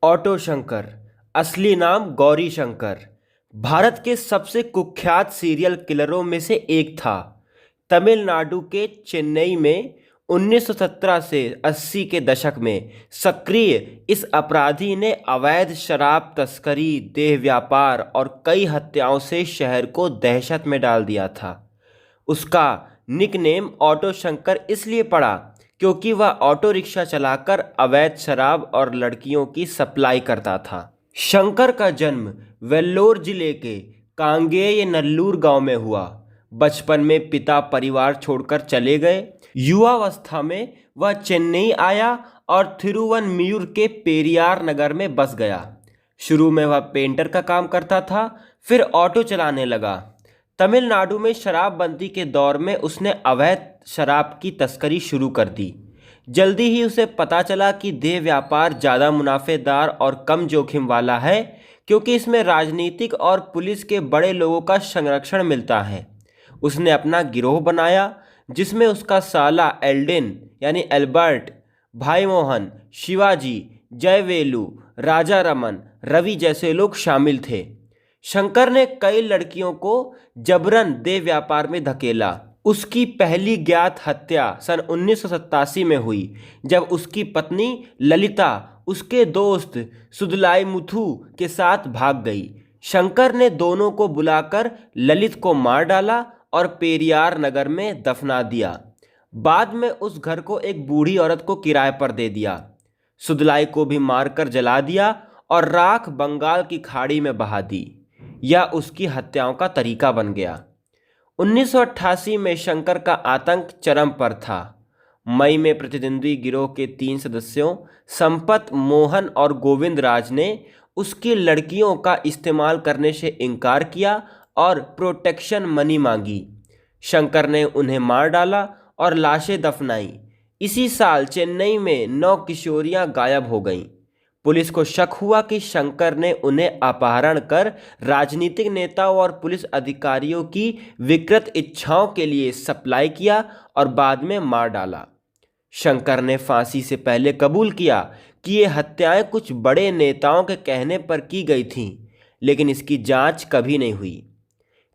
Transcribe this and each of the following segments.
Auto Shankar, असली नाम गौरी शंकर, भारत के सबसे कुख्यात सीरियल किलरों में से एक था। तमिलनाडु के चेन्नई में 1917 से 80 के दशक में सक्रिय इस अपराधी ने अवैध शराब तस्करी, देह व्यापार और कई हत्याओं से शहर को दहशत में डाल दिया था। उसका निकनेम ऑटो शंकर इसलिए पड़ा क्योंकि वह ऑटो रिक्शा चलाकर अवैध शराब और लड़कियों की सप्लाई करता था। शंकर का जन्म वेल्लोर जिले के कांगेय नल्लूर गांव में हुआ। बचपन में पिता परिवार छोड़कर चले गए। युवावस्था में वह चेन्नई आया और थिरुवनमियूर के पेरियार नगर में बस गया। शुरू में वह पेंटर का काम करता था, फिर ऑटो चलाने लगा। तमिलनाडु में शराबबंदी के दौर में उसने अवैध शराब की तस्करी शुरू कर दी। जल्दी ही उसे पता चला कि देह व्यापार ज़्यादा मुनाफेदार और कम जोखिम वाला है, क्योंकि इसमें राजनीतिक और पुलिस के बड़े लोगों का संरक्षण मिलता है। उसने अपना गिरोह बनाया जिसमें उसका साला एल्डिन यानी एल्बर्ट, भाई मोहन, शिवाजी, जयवेलू, राजा रमन, रवि जैसे लोग शामिल थे। शंकर ने कई लड़कियों को जबरन देह व्यापार में धकेला। उसकी पहली ज्ञात हत्या सन 1987 में हुई, जब उसकी पत्नी ललिता उसके दोस्त सुदलाईमुथु के साथ भाग गई। शंकर ने दोनों को बुलाकर ललित को मार डाला और पेरियार नगर में दफना दिया। बाद में उस घर को एक बूढ़ी औरत को किराए पर दे दिया। सुदलाई को भी मारकर जला दिया और राख बंगाल की खाड़ी में बहा दी। यह उसकी हत्याओं का तरीका बन गया। 1988 में शंकर का आतंक चरम पर था। मई में प्रतिद्वंदी गिरोह के 3 सदस्यों संपत, मोहन और गोविंद राज ने उसकी लड़कियों का इस्तेमाल करने से इनकार किया और प्रोटेक्शन मनी मांगी। शंकर ने उन्हें मार डाला और लाशें दफनाई। इसी साल चेन्नई में 9 किशोरियां गायब हो गईं। पुलिस को शक हुआ कि शंकर ने उन्हें अपहरण कर राजनीतिक नेताओं और पुलिस अधिकारियों की विकृत इच्छाओं के लिए सप्लाई किया और बाद में मार डाला। शंकर ने फांसी से पहले कबूल किया कि ये हत्याएं कुछ बड़े नेताओं के कहने पर की गई थीं, लेकिन इसकी जांच कभी नहीं हुई।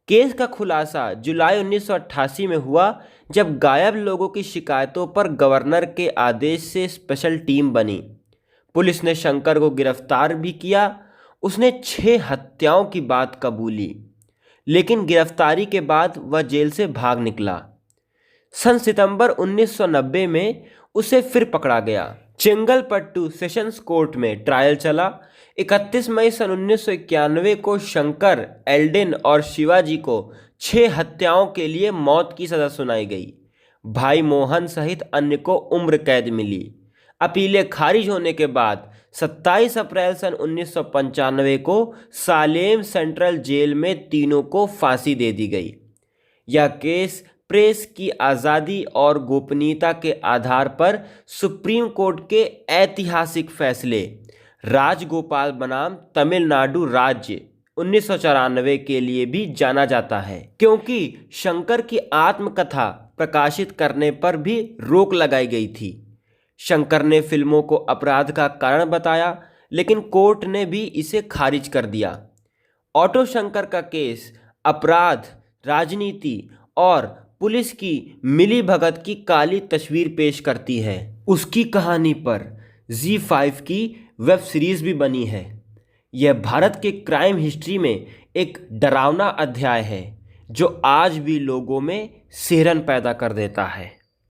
केस का खुलासा जुलाई 1988 में हुआ, जब गायब लोगों की शिकायतों पर गवर्नर के आदेश से स्पेशल टीम बनी। पुलिस ने शंकर को गिरफ्तार भी किया। उसने 6 हत्याओं की बात कबूली, लेकिन गिरफ्तारी के बाद वह जेल से भाग निकला। सन सितंबर 1990 में उसे फिर पकड़ा गया। चेंगलपट्टू सेशंस कोर्ट में ट्रायल चला। 31 मई सन 1991 को शंकर, एल्डिन और शिवाजी को 6 हत्याओं के लिए मौत की सज़ा सुनाई गई। भाई मोहन सहित अन्य को उम्र कैद मिली। अपीलें खारिज होने के बाद 27 अप्रैल सन 1995 को सालेम सेंट्रल जेल में तीनों को फांसी दे दी गई। यह केस प्रेस की आज़ादी और गोपनीयता के आधार पर सुप्रीम कोर्ट के ऐतिहासिक फैसले राजगोपाल बनाम तमिलनाडु राज्य 1994 के लिए भी जाना जाता है, क्योंकि शंकर की आत्मकथा प्रकाशित करने पर भी रोक लगाई गई थी। शंकर ने फिल्मों को अपराध का कारण बताया, लेकिन कोर्ट ने भी इसे खारिज कर दिया। ऑटो शंकर का केस अपराध, राजनीति और पुलिस की मिलीभगत की काली तस्वीर पेश करती है। उसकी कहानी पर ZEE5 की वेब सीरीज भी बनी है। यह भारत के क्राइम हिस्ट्री में एक डरावना अध्याय है, जो आज भी लोगों में सिहरन पैदा कर देता है।